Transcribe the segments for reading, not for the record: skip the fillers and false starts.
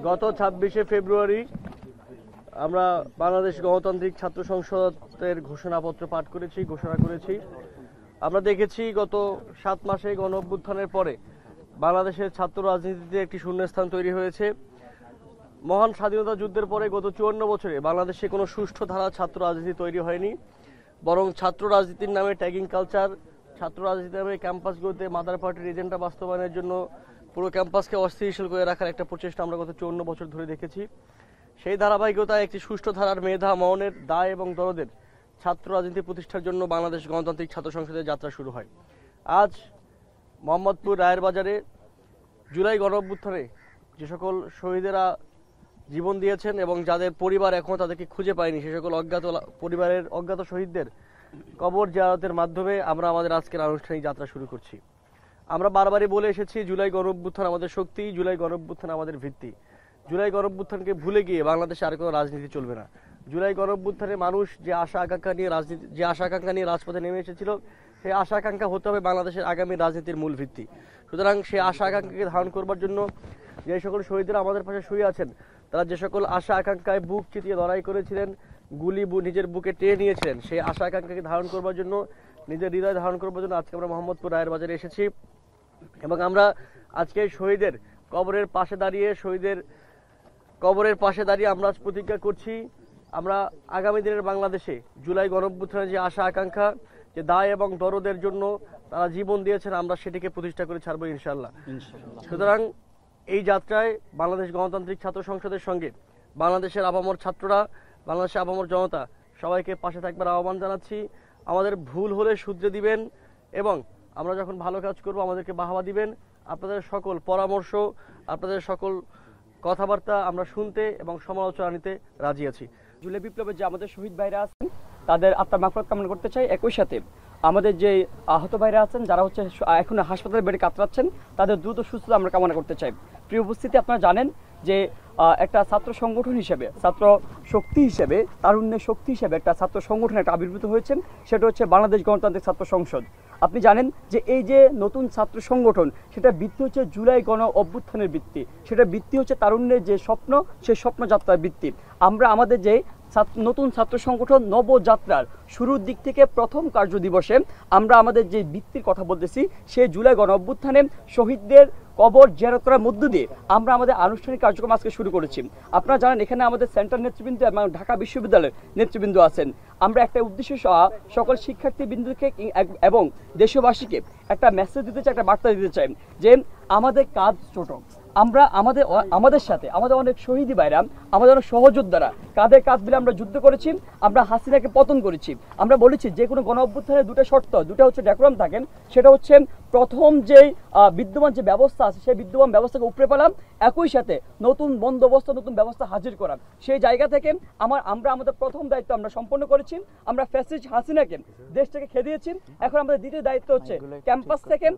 গত ২৬শে ফেব্রুয়ারি আমরা বাংলাদেশ গণতান্ত্রিক ছাত্র সংসদের ঘোষণাপত্র পাঠ করেছি, ঘোষণা করেছি। আমরা দেখেছি গত ৭ মাসে গণ অভ্যুত্থানের পরে বাংলাদেশের ছাত্র রাজনীতিতে একটি শূন্যস্থান তৈরি হয়েছে। মহান স্বাধীনতা যুদ্ধের পরে গত ৫৪ বছরে বাংলাদেশে কোনো সুষ্ঠু ধারা ছাত্র রাজনীতি তৈরি হয়নি, বরং ছাত্র রাজনীতির নামে ট্যাগিং কালচার, ছাত্র রাজনীতির নামে ক্যাম্পাসগুলোতে মাদার পার্টির এজেন্ডা বাস্তবায়নের জন্য পুরো ক্যাম্পাসকে অস্থিতিশীল করে রাখার একটা প্রচেষ্টা আমরা গত ৫৪ বছর ধরে দেখেছি। সেই ধারাবাহিকতায় একটি সুষ্ঠু ধারার মেধা মননের দায় এবং দরদের ছাত্র রাজনীতি প্রতিষ্ঠার জন্য বাংলাদেশ গণতান্ত্রিক ছাত্র সংসদের যাত্রা শুরু হয়। আজ মোহাম্মদপুর রায়ের বাজারে জুলাই গণ অভ্যুত্থানে যে সকল শহীদেরা জীবন দিয়েছেন এবং যাদের পরিবার এখনও তাদেরকে খুঁজে পায়নি, সে সকল পরিবারের অজ্ঞাত শহীদদের কবর জিয়ারতের মাধ্যমে আমরা আমাদের আজকের আনুষ্ঠানিক যাত্রা শুরু করছি। আমরা বারবারই বলে এসেছি, জুলাই গণ অভ্যুত্থান আমাদের শক্তি, জুলাই গণ অভ্যুত্থান আমাদের ভিত্তি। জুলাই গণ অভ্যুত্থানকে ভুলে গিয়ে বাংলাদেশে আর কোনো রাজনীতি চলবে না। জুলাই গণ অভ্যুত্থানে মানুষ যে আশা আকাঙ্ক্ষা নিয়ে রাজপথে নেমে এসেছিল, সেই আশা আকাঙ্ক্ষা হতে হবে বাংলাদেশের আগামী রাজনীতির মূল ভিত্তি। সুতরাং সেই আশা আকাঙ্ক্ষাকে ধারণ করবার জন্য যে সকল শহীদরা আমাদের পাশে শুয়ে আছেন, তারা যে সকল আশা আকাঙ্ক্ষায় বুক চিতিয়ে লড়াই করেছিলেন, নিজের বুকে টেনে নিয়েছিলেন, সেই আশা আকাঙ্ক্ষাকে ধারণ করবার জন্য, নিজের হৃদয় ধারণ করবার জন্য আজকে আমরা মোহাম্মদপুর রায়ের বাজারে এসেছি এবং আমরা আজকে শহীদের কবরের পাশে দাঁড়িয়ে আমরা প্রতিজ্ঞা করছি, আমরা আগামী দিনের বাংলাদেশে জুলাই গণ অভ্যুত্থানের যে আশা আকাঙ্ক্ষা, যে দায় এবং দরদের জন্য তারা জীবন দিয়েছেন, আমরা সেটিকে প্রতিষ্ঠা করে ছাড়বো ইনশাআল্লাহ। সুতরাং এই যাত্রায় বাংলাদেশ গণতান্ত্রিক ছাত্র সংসদের সঙ্গে বাংলাদেশের আপামর ছাত্ররা, বাংলাদেশের আপামর জনতা সবাইকে পাশে থাকবার আহ্বান জানাচ্ছি। আমাদের ভুল হলে শুধরে দিবেন এবং আমরা যখন ভালো কাজ করব আমাদেরকে বাহবা দিবেন। আপনাদের সকল পরামর্শ, আপনাদের সকল কথাবার্তা আমরা শুনতে এবং সমালোচনা নিতে রাজি আছি। জুলাই বিপ্লবের যে আমাদের শহীদ ভাইরা আছেন তাদের আত্মার মাগফিরাত কামনা করতে চাই। একই সাথে আমাদের যে আহত ভাইরা আছেন, যারা এখন হাসপাতালে বেডে কাতরাচ্ছেন, তাদের দ্রুত সুস্থতা আমরা কামনা করতে চাই। প্রিয় উপস্থিতি, আপনারা জানেন যে একটা ছাত্র সংগঠন হিসেবে, ছাত্র শক্তি হিসেবে, তারুণ্যের শক্তি হিসেবে একটা ছাত্র সংগঠন একটা আবির্ভূত হয়েছেন, সেটা হচ্ছে বাংলাদেশ গণতান্ত্রিক ছাত্র সংসদ। আপনি জানেন যে এই যে নতুন ছাত্র সংগঠন, সেটা ভিত্তি হচ্ছে জুলাই গণ অভ্যুত্থানের ভিত্তি, সেটা ভিত্তি হচ্ছে তারুণ্যের যে স্বপ্ন, সেই স্বপ্নযাত্রার ভিত্তি। আমরা আমাদের যে নতুন ছাত্র সংগঠন নবযাত্রার শুরুর দিক থেকে প্রথম কার্য দিবসে আমরা আমাদের যে ভিত্তির কথা বলতেছি, সেই জুলাই গণ অভ্যুত্থানে শহীদদের কবর জিয়ারত করার মধ্য দিয়ে আমরা আমাদের আনুষ্ঠানিক কার্যক্রম আজকে শুরু করেছি। আপনারা জানেন এখানে আমাদের সেন্ট্রাল নেতৃবৃন্দ এবং ঢাকা বিশ্ববিদ্যালয়ের নেতৃবৃন্দ আছেন। আমরা একটা উদ্দেশ্য সকল শিক্ষার্থীবৃন্দকে এবং দেশবাসীকে একটা মেসেজ দিতে চাই, একটা বার্তা দিতে চাই যে আমাদের কাজ ছোট। আমরা আমাদের সাথে আমাদের অনেক শহীদি ভাইরা, আমাদের অনেক সহযোদ্ধারা কাঁধে কাঁধ মিলে আমরা যুদ্ধ করেছি, আমরা হাসিনাকে পতন করেছি। আমরা বলেছি যে কোনো গণ অভ্যুত্থানের দুটো শর্ত, দুটো হচ্ছে ডেকোরাম থাকেন। সেটা হচ্ছে প্রথম যেই বিদ্যমান যে ব্যবস্থা আছে, সেই বিদ্যমান ব্যবস্থাকে উপড়ে পেলাম, একই সাথে নতুন বন্দোবস্ত, নতুন ব্যবস্থা হাজির করা। সেই জায়গা থেকে আমরা আমাদের প্রথম দায়িত্ব আমরা সম্পন্ন করেছি। আমরা ফ্যাসিস্ট হাসিনাকে দেশ থেকে খেদিয়েছি। এখন আমাদের দ্বিতীয় দায়িত্ব হচ্ছে ক্যাম্পাস থেকে,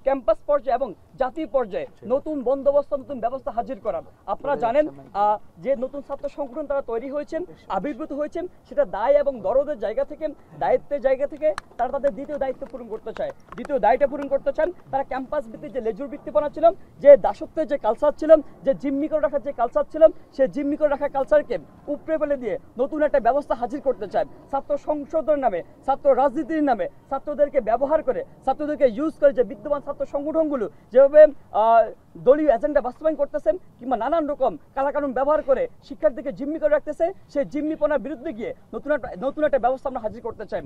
ক্যাম্পাস পর্যায়ে এবং জাতীয় পর্যায়ে নতুন বন্দোবস্ত, নতুন ব্যবস্থা হাজির করা। আপনারা জানেন যে নতুন ছাত্র সংগঠন তারা তৈরি হয়েছেন, আবির্ভূত হয়েছেন, সেটা দায় এবং দরদের জায়গা থেকে, দায়িত্বের জায়গা থেকে তারা তাদের দ্বিতীয় দায়িত্ব পূরণ করতে চায়। দ্বিতীয় দায়িত্ব পূরণ করতে চান তারা ক্যাম্পাস ভিত্তিক যে লেজুর ভিত্তিপনা ছিল, যে দাসত্বের যে কালচার ছিল, যে জিম্মি করে রাখার যে কালচার ছিল, সেই জিম্মি করে রাখার কালচারকে উপড়ে ফেলে দিয়ে নতুন একটা ব্যবস্থা হাজির করতে চায়। ছাত্র সংসদের নামে, ছাত্র রাজনীতির নামে ছাত্রদেরকে ব্যবহার করে, ছাত্রদেরকে ইউজ করে যে বিদ্যমান ছাত্র সংগঠনগুলো যেভাবে দলীয় এজেন্ডা বাস্তবায়ন করতেছেন কিংবা নানান রকম কালাকানুন ব্যবহার করে শিক্ষার্থীকে জিম্মি করে রাখতেছে, সেই জিম্মিপনার বিরুদ্ধে গিয়ে নতুন একটা ব্যবস্থা আমরা হাজির করতে চাই।